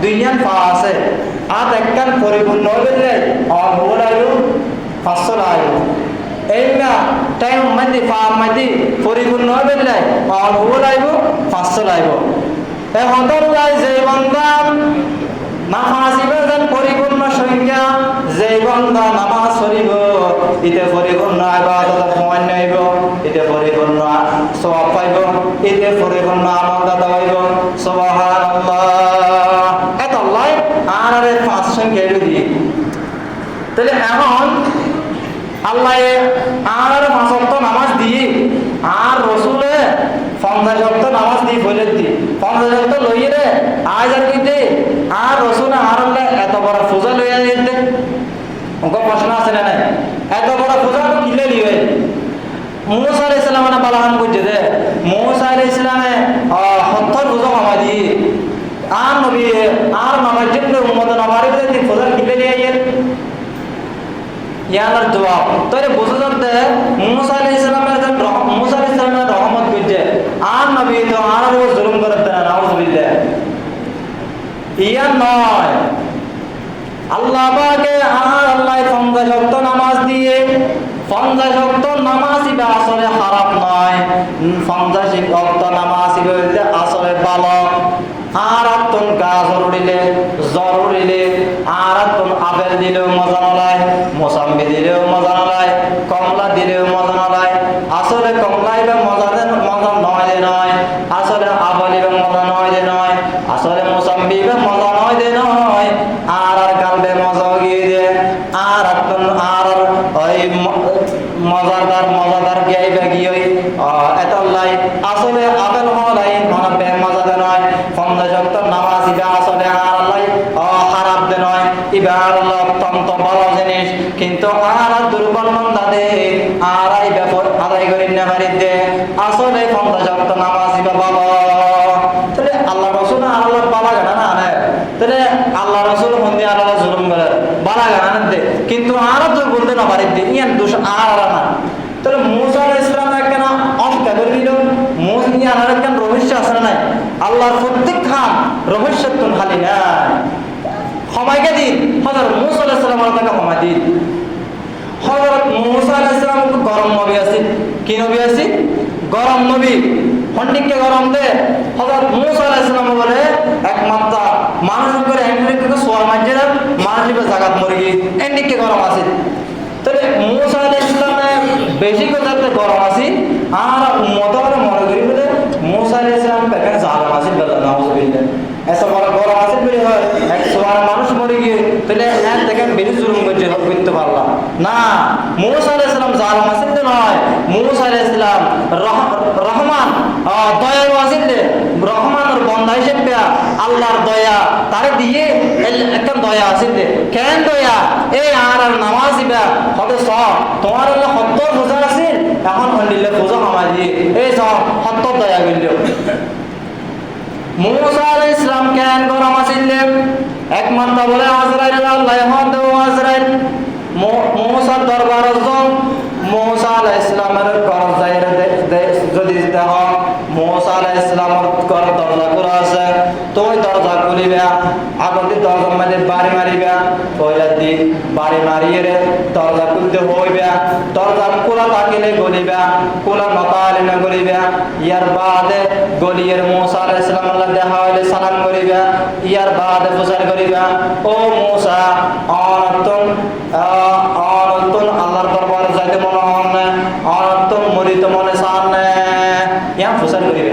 দুইজন পা আছে হাত একখান পরিপূর্ণ হইলে হবো লাগলো 500 লাগলো এই না টাইম মধ্যে পা মধ্যে পরিপূর্ণ হইলে হবো লাগলো 500 লাগলো এখন তো যে বান্দা নামাজ ইবাদত পরিপূর্ণ সংখ্যা যে বান্দা নামাজ পড়িব ইতে পরিপূর্ণ ইবাদত পূর্ণ হইব ইতে পরিপূর্ণ সওয়াব পাইব ইতে পরিপূর্ণ আমল দাতা হইব সুবহানাল্লাহ এত আল্লাহ আর 5 সংখ্যা দি তাহলে এখন আল্লাহ আর 5 ওয়াক্ত নামাজ দিয়ে আর রাসূলে 50 ওয়াক্ত নামাজ দিয়ে বলে দি 50 ওয়াক্ত লইয়ে রে আজ আর কিতে আর রাসূল আর আল্লাহ এত বড় পূজা লইয়া দিতে ওকে প্রশ্ন আছে না নাই এত বড় পূজা কিলে লিয়ে মুসা আলাইহিস সালাম না বালাহান কইছে দে মুসা আলাইহিস সালামে 70 পূজা কমা দি আর নবী আর নামাজ জিন্দে উম্মত নবারে দিতে পূজা কিলে লিয়ে আইয়ের ইয়ালার জবাব তোরে বুঝা যাচ্ছে মুসা আলাইহিস সালামের মুসা আলাইহিস সালামের রহমত কইছে আর নবী তো আর জুলুম করতে না নাউযুবিল্লাহ ইয়া নয় আল্লাহ পাকে আর আল্লাহ 50 ওয়াক্ত নামাজ দিয়ে 50 ওয়াক্ত নামাজ ইবা আসলে খারাপ নয় 50 ওয়াক্ত নামাজ ইবা আসলে ভালো আর আত্মন গাছ জরুরিলে আর আত্মন আপেল দিলেও মজা নলায় মোসাম্বি দিলেও মজা নলায় কমলা দিলেও মজা নলায় আসলে কমলা ইবা মজা নয় যে নয় আসলে আপেল ইবা মজা নয় যে নয় আসলে মোসাম্বি ইবা মজা নয় যে নয় আর কালবে মজা গিয়ে দে আর আত্মন আর ওই মজাদার গাইবে গিয়ে এত লাই আসলে আপেল হলাই মনে মজা দে নয় 50 ওয়াক্ত নামাজ ইবা আসলে আর লাই খারাপ দে নয় ইবা আল্লাহ অত্যন্ত ভালো জিনিস কিন্তু আর দুর্বল মন্দা দে আর এই ব্যাপার আদায় করি না পারি দে আসলে 50 ওয়াক্ত নামাজ ইবা ভালো তাহলে আল্লাহ রাসূল আর আল্লাহ বালা গানা না আনে তাহলে আল্লাহ রাসূল মন্দি আর আল্লাহ জুলুম করে বালা গানা দে কিন্তু আর দুর্বল দে না পারি দে ইয়ান দোষ আর না তাহলে মুসা আলাইহিস সালাম কেন অঙ্ক করে দিল মুসা আর কেন রহস্য আছে না আল্লাহর প্রত্যেক খান রহস্যতুন খালি না ক্ষমাকে দিন হযরত মুসা আলাইহিস সালামের তাকে ক্ষমা দিন হযরত মুসা আলাইহিস সালাম গরম নবী আছে কি নবী আছে গরম নবী হন্ডিকে গরম দে হযরত মুসা আলাইহিস সালাম বলে একমাত্র মানুষ করে এন্ডিকে সোয়াল মাঝে মানুষ জাগাত মরি এন্ডিকে গরম আছে তাহলে মুসা আলাইহিস সালামের বেশি কথাতে গরম আছে আর উম্মতর মনে করি বলে মুসা আলাইহিস সালাম বেকার জালাম আছে বলে নাউযুবিল্লাহ এসব বড় গরম আছে বলে হয় 100 মানুষ মরে গিয়ে তাহলে এক দেখেন বেশি জুলুম করতে পারলাম না, মূসা আলাইহিস সালাম জালিম আছেন নয়, মূসা আলাইহিস সালাম রহমান দয়ালু আছেন, রহমানের বান্দা হিসেবে আল্লাহর দয়া তারে দিয়ে একটা দয়া আছেন। কেন দয়া? এই আর নামাজ ইবা হতে তোমার আল্লাহ 70 রোজা আছে, এখন হন্ডিলে রোজা কমাই দিয়ে এই 70 দয়া করল। মূসা আলাইহিস সালাম কেন গরম আছিলেন? একমাত্র বলে আজরাইল আল্লাহ হতে আজরাইল মূসার দরবার জন মূসা আলাইহিস সালামের ঘর যাইরে যদি দেহ মূসা আলাইহিস সালামের ঘর দরজা খোলা আছে, তুই দরজা খুলিবা, আগতে দরজার মধ্যে বাড়ি মারিবা, পয়লা দি বাড়ি মারিয়ে দরজা খুলতে হইবা, দরজা খোলা থাকিলে গলিবা, খোলা নতালে না গলিবা, ইয়ার বাদে গলিয়ের মূসা আলাইহিস সালাম আল্লাহ দেখা হইলে সালাম করিবা, ইয়ার বাদে প্রচার করিবা, ও মূসা অনতুন আল্লাহর দরবারে যাইতে মনে হন না, অনতুন মরিতে মনে চান না, ইয়া প্রচার করিবে।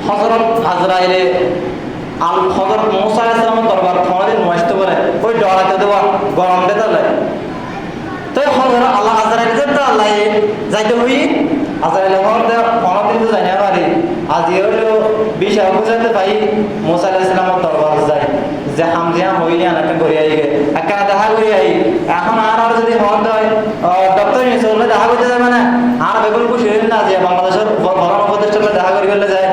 হযরত আজরাইলে হযরত মূসা আলাইহিস সালামের দরবার কোনদিন নষ্ট করে ওই ডরাতে দেওয়া গরম দিতে যায়। তো হযরত আল্লাহ আজরাইল যেতে আল্লাহ যাইতে হই, আজরাইল হতে কোনদিন তো জানা পারি, আজি হলো বিষয় বুঝাতে পাই মূসা আলাইহিস সালামের দরবার যায় যে হামজিয়া হইলে আনাকে করে আইগে একা দেখা করে আই। এখন আর যদি হন হয় ডক্টর ইনসুলে দেখা করতে যাবে না, আর বেগুন খুশি হইল না যে বাংলাদেশের প্রধান উপদেষ্টার দেখা করি বলে যায়।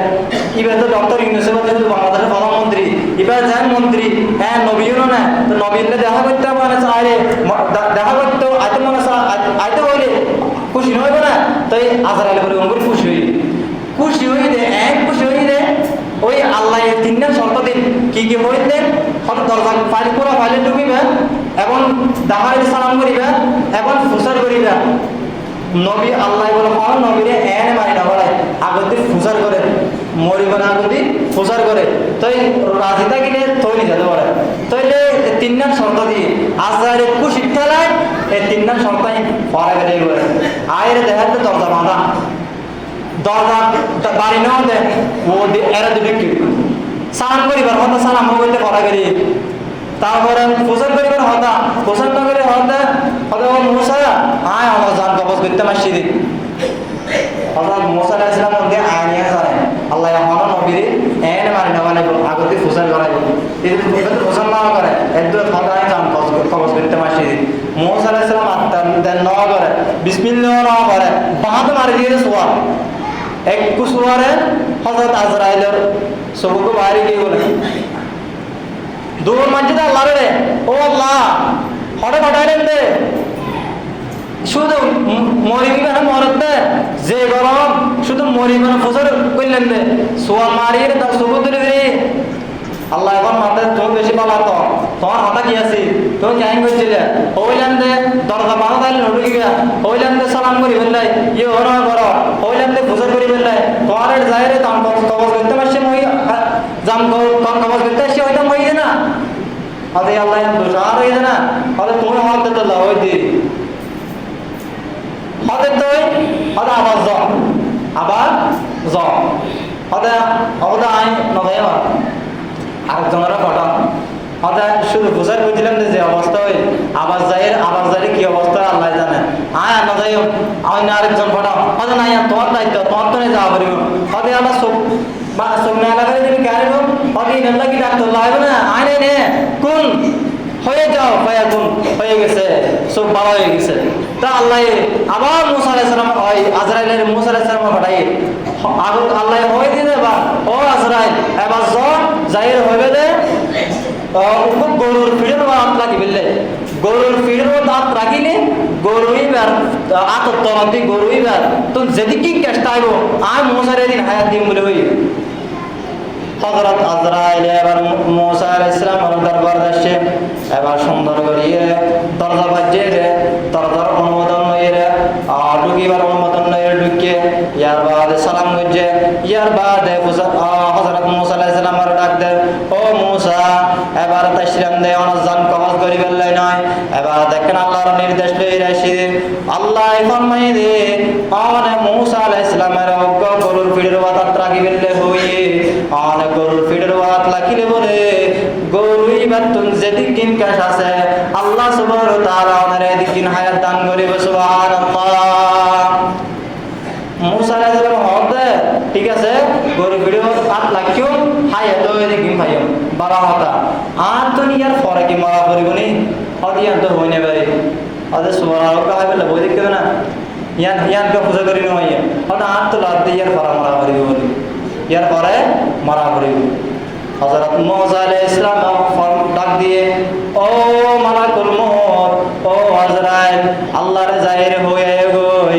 এবার তো ডক্টর ইউনুসের শুধু বাংলাদেশের প্রধানমন্ত্রী, এবার যায় মন্ত্রী, হ্যাঁ নবীও না, তো নবীনলে দেখা করতে মানে চাইলে দেখা করতে আইতে মনে আইতে হইলে খুশি হইবে না। তো এই আজরাইল করে অঙ্গুর খুশি হইলে এক খুশি হইলে ওই আল্লাহ তিনটা শর্ত দিন কি কি হইলে হয়তো দরজা ফাইল পুরো ফাইলে ঢুকিবে এবং দাহারে সালাম করিবে এবং ফুসার করিবে। নবী আল্লাহ বলে কোন নবীরে এনে মারি না বলে আগতে ফুসার করে মরিব না আগতে ফুসার করে, তো রাজি থাকিলে তৈরি যেতে পারে। তইলে তিনটা শর্ত দিয়ে আজরাইল খুশি ঠেলায় এই তিনটা শর্তই পরে গেলে করে আয়ের দেখাতে দরজা বাঁধা, দরজা বাড়ি নেওয়া দেয় ও এরা দুটো সালাম করিবার হতা সালাম বলতে পড়া গেলি, তারপরে পোষণ করিবার হতা পোষণ না করে হতে হতে ও মূসা আয় আমার জান কবজ করতে মাসি দি হঠাৎ মূসা আলাইহিস সালাম মধ্যে আইনিয়া যায় আল্লাহ আমার নবীর এনে মারি না মানে আগতে পোষণ করাইব, এবার পোষণ না করে একদম হতা আয় জান কবজ করতে মাসি দি। মূসা আলাইহিস সালাম আত্মার ন করে বিসমিল্লাহ না করে বাহাত মারি দিয়ে সোয়া এক কুসুয়ারে হযরত আজরাইলের সবুকে বাইরে গিয়ে বলে দূর মসজিদে আল্লাহ রে ও আল্লাহ হঠাৎ হঠাইলেন দে শুধু মরিবি না মরতে যে গরম শুধু মরিবি না ফসল করলেন দে সোয়া মারিয়ে তার সবুক ধরে দে আল্লাহ এখন মাথায় তুমি বেশি পালা তো তোমার হাতা কি আছে তুমি জাইন করছিলে হইলেন দে দরজা বাঁধা তাইলে ঢুকি গিয়া হইলেন দে সালাম করি ফেললাই ইয়ে হর করো হইলেন দে ফুসর করি ফেললাই তোমার যাই রে তাম কবজ করতে পারছে মই জাম কবজ করতে আসছে হয়তো মই না আদে আল্লাহ দোষ আর হইছে না তাহলে তুমি হতে তো লাও হইতে হতে তুই হতে আবার জ হতে হতে আই নয় আরেকজনের ঘটনা হঠাৎ শুধু প্রচার করছিলাম যে অবস্থা ওই আবার যাই কি অবস্থা আল্লাহ জানে আয় আল্লাহ যাই আমি না আরেকজন ঘটনা হয়তো নাই তোমার দায়িত্ব তোমার তো যাওয়া পারিব হতে আল্লাহ চোখ বা চোখ না লাগালে তুমি কেন হতে ইনাল্লাহ কি ডাক্তার লাগবে না আয় নাই নে কোন হয়ে যাও ভাইয়া কোন হয়ে গেছে চোখ ভালো হয়ে গেছে তা আল্লাহ আবার মূসা আলাইহিস সালাম ওই আজরাইলের মূসা আলাইহিস সালাম পাঠাই আগত আল্লাহ হয়ে দিলে বা ও আজরাইল এবার যাইর হইবে দে গরুর ফিডের দাঁত রাখি ফেললে গরুর ফিডের দাঁত রাখিলে গরুইবার আতর তরন্তি গরুইবার তো যেদিকে চেষ্টা আইব আর মূসার দিন হায়াত দিম বলে হই হযরত আজরাইল এবার মূসা আলাইহিস সালামের দরবার আসছে এবার সুন্দর করিয়ে দরজা বাজিয়ে রে দরজার অনুমোদন নয় রে ঢুকিবার অনুমোদন নয় ঢুকিয়ে ইয়ার বাদে সালাম গজে ইয়ার বাদে হযরত মূসা আলাইহিস সালামের ডাক দে ও মূসা এবার তাশরিম দে অনজান কবজ করি ফেললে নয় এবার দেখেন আল্লাহর নির্দেশ লই রাশি আল্লাহ ফরমাই দে আনে মূসা আলাইহিস সালামের গরুর ফিডের দাঁত রাখি ফেললে হই আনে গরুর ফিডের দাঁত লাগিলে বলে গরুই বাতুন যেদিক কিন কাশ আছে আল্লাহ সুবহানাহু ওয়া তাআলা ওনারে দিন হায়াত দান করিব সুবহানাল্লাহ মুসা আলাইহিস সালাম হতে ঠিক আছে গরি ভিডিও 8 লাখ হায়াত হইরে কি ভাইও বাবা হতা আর তো নিয়ার পরে কি মারা করিবনি হদিয়ান তো হইনে ভাই আদে সুবহানাল্লাহ কাহে বলে বই দেখতে না ইয়ান ইয়ান কে পূজা করি নয় হতা আর তো লাদ ইয়ার পরে মারা করিব বলি ইয়ার পরে মারা করিব হযরত মুসা আলাইহিস সালাম ডাক দিয়ে ও মালাকুল মউত ও আজরাইল আল্লাহর জাহির হয়ে গই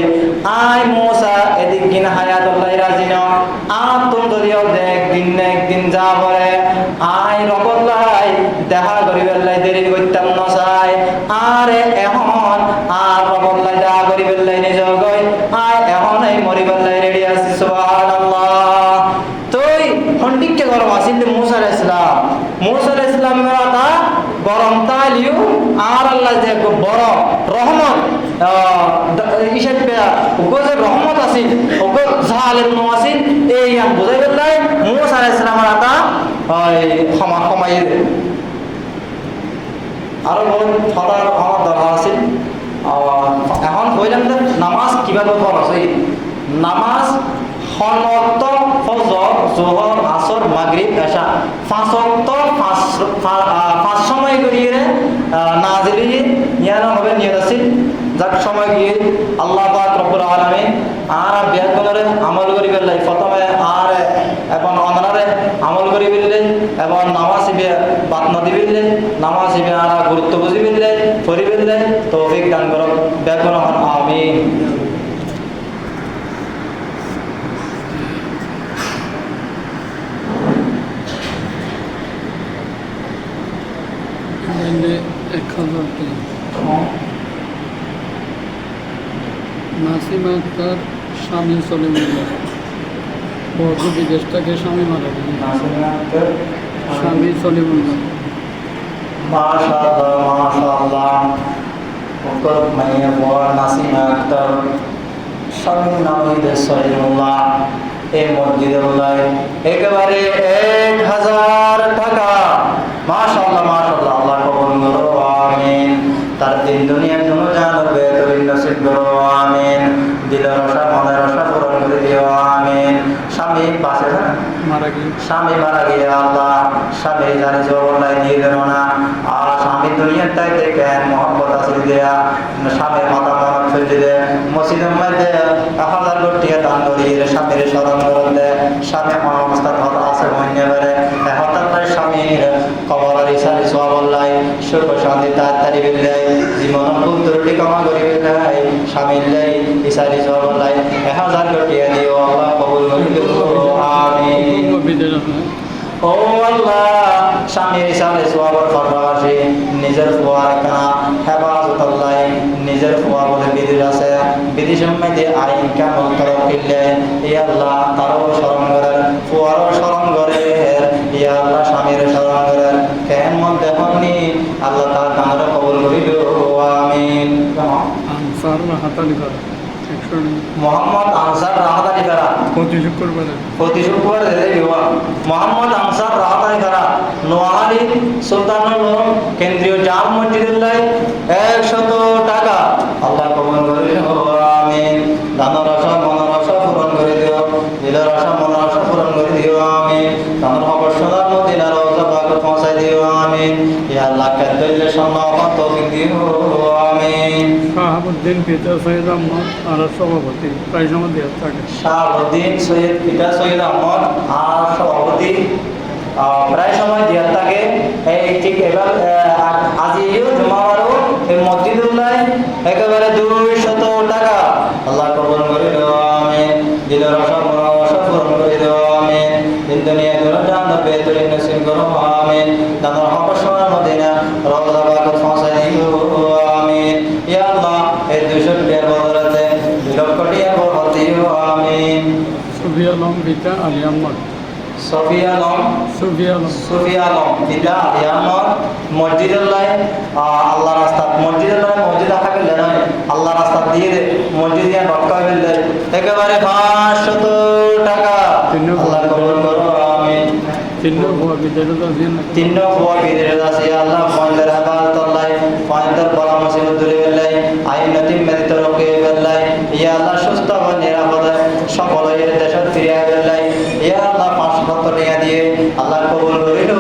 আই মুসা এদিক কিন হায়াতুল্লাহ রাজি না আর তুমি যদিও একদিন যা পরে আই রবল্লাই দেখা করিবেলাই দেরি করতাম না চাই আরে এখন আর রবল্লাই দেখা করিবেলাই নিজ গই আই এখন এই মরিবেলাই রেডি আছি সুবহানাল্লাহ তুই হন্ডিককে গরম আসিল মুসা আলাইহিস সালাম মেরাটা গরম তালিও আর আল্লাহ যে বড় রহমত হিসেবে ওগো রহমত আছিল ওগো জালের নো আছিল এই আম বুঝাই বললাই মুসা আলাইহিস সালামের আতা ক্ষমা কমাই দে আরো বড় ফাদার আমার দরকার আছিল এখন কইলাম যে নামাজ কিভাবে পড়া আছে নামাজ হনওয়াক্ত ফজর যোহর আসর মাগরিব এশা পাঁচ ওয়াক্ত পাঁচ সময় করিয়ে নাজিলি ইয়ানা হবে নিয়ত আছিল যাক সময় গিয়ে আল্লাহ পাক রব্বুল আলামিন আর বিয়াগুনরে আমল করি বেলাই প্রথমে আর এখন অনরারে আমল করি বেললে এবং নামাজিবে বাত নদী বেললে নামাজিবে আর গুরুত্ব বুঝি বেললে পড়ি বেললে তৌফিক দান করো বিয়াগুন আমিন নাসিমা আক্তার স্বামী সলিমুল্লাহ বহু বিদেশ থেকে স্বামী মারা গেল স্বামী সলিমুল্লাহ মাশাআল্লাহ ওকর মাইয়া বড় নাসিমা আক্তার স্বামী নামে সলিমুল্লাহ এই মসজিদুল্লাহ একেবারে 1000 টাকা মাশাআল্লাহ আল্লাহ কবুল করো আমিন তার দিন দুনিয়ার জন্য জানবে তুমি নসিব করো আমিন দিলের আশা মনের আশা পূরণ করে দিও আমিন স্বামী পাশে না স্বামী মারা গিয়ে আল্লাহ স্বামী জানি জবরলাই দিয়ে দেন না আর স্বামী দুনিয়ার তাই দেখেন মোহাম্মদ আসিল দেয়া স্বামীর মাথা মত ফেলে দে মসজিদের মধ্যে 1000 কোটি দান করি স্বামীর স্মরণ করন দে স্বামী অবস্থার কথা আছে মনে করে হঠাৎ স্বামীর কবরের ইসারি সওয়াবল্লাই সুখ শান্তি তাড়াতাড়ি বিল্লাই জীবন পুত্রটি ক্ষমা করি বিল্লাই স্বামীর লাই ইসারি সওয়াবল্লাই 1000 কোটি দিও আল্লাহ কবুল করি আমিন ও আল্লাহ স্বামীর ইসারি সওয়াবর পাশাপাশি নিজের ফুয়ার কানা হেফাজত আল্লাহ নিজের ফুয়া বলে বিধি আছে বিধি সম্বন্ধে আইন কেমন তরফ কিনলে ইয়া আল্লাহ তারও স্মরণ করেন ফুয়ারও স্মরণ করে ইয়া আল্লাহ স্বামীর স্মরণ করেন কেমন দেখনি আল্লাহ তার কানারা কবুল করিল আমিন আনসার হাতালি করা মোহাম্মদ আনসার রাহাতানি করা প্রতি শুক্রবার মোহাম্মদ আনসার রাহাতানি করা নোয়াহালি সুলতানুল কেন্দ্রীয় জাম মসজিদুল্লাহ 100 টাকা আল্লাহ কবুল করিল আমিন দানের আশা মনের আশা পূরণ করে দিও দিলের আশা মনের আশা পূরণ করে দিও আমিন দানের অবশ্যদার মদিনার রওজা পাক পৌঁছাই দিও আমিন ইয়া আল্লাহ কাদ্দাইলে সম্মান তৌফিক দিও আমিন শাহাবুদ্দিন পিতা সৈয়দ আহমদ আর সভাপতি প্রায় সময় দেওয়া থাকে শাহাবুদ্দিন সৈয়দ পিতা সৈয়দ আহমদ আর সভাপতি প্রায় সময় দেওয়া থাকে এই ঠিক এবার আজিও জুমাবারও এই মসজিদুল্লাহ একেবারে 200 টাকা আল্লাহ কবুল করে দিও আমিন দিলের আশা মনের আশা পূরণ করে দিও আমিন দিন দুনিয়া দুনিয়া জান্নাত বেহতরিন নসিব করো আমিন দাদার হবশর মদিনা রওজা পাক পৌঁছাই দিও আমিন ইয়া আল্লাহ এই 200 টাকার বদলাতে 2 লক্ষ টাকা বরকত দিও আমিন সুফিয়া আলম পিতা আলী আহমদ সুফিয়া আলম পিতা আলী আহমদ মসজিদুল্লাহ আল্লাহ রাস্তা মসজিদুল্লাহ মসজিদ আকাকে লেনাই আল্লাহ রাস্তা দিয়ে মসজিদ দিয়া রক্ষা হইলে একেবারে 500 টাকা আল্লাহ কবুল করো আমিন তিন বুয়া বিদেশ আছে আল্লাহ পয়েন্টের হেফাজত আল্লাহ পয়েন্টের বলা মুসিবত দূরে বেলাই আইন নতিম মেদিত রকে বেল্লাই ইয়া আল্লাহ সুস্থ ও নিরাপদে সকল এর দেশত ফিরিয়া বেল্লাই ইয়া আল্লাহ 5 নিয়া দিয়ে আল্লাহ কবুল করিল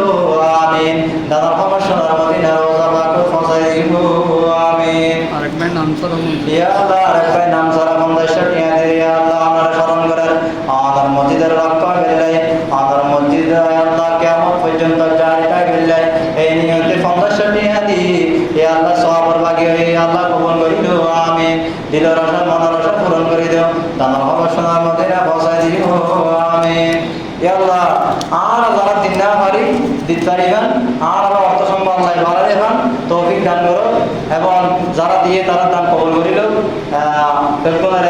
আমিন দাদা সমস্যার মদিনা রোজা পাক ফসাই দিব আমিন আরেকবার নাম ছাড়া ইয়া আল্লাহ আরেকবার নাম সারা বন্দাশা নিয়া দিয়ে ইয়া আল্লাহ আমরা স্মরণ করেন আমার মসজিদের রক্ষা বেল্লাই আমার মসজিদ আল্লাহ কিয়ামত পর্যন্ত জারিটা বেল্লাই এই নিয়তে বন্দাশা নিয়া দি ইয়া আল্লাহ সওয়াবের ভাগী হই আল্লাহ কবুল করিল আমিন দিলের আশা মনের আশা পূরণ করে দাও দাদা সমস্যার মদিনা ফসাই দিব আমিন ইয়া আল্লাহ আর যারা দিন না পারি দিতে পারিবেন আর আল্লাহ অর্থ সম্পদ আল্লাহ বাড়া দেবেন তৌফিক দান করো এবং যারা দিয়ে তারা দান কবুল করিল বেগুনের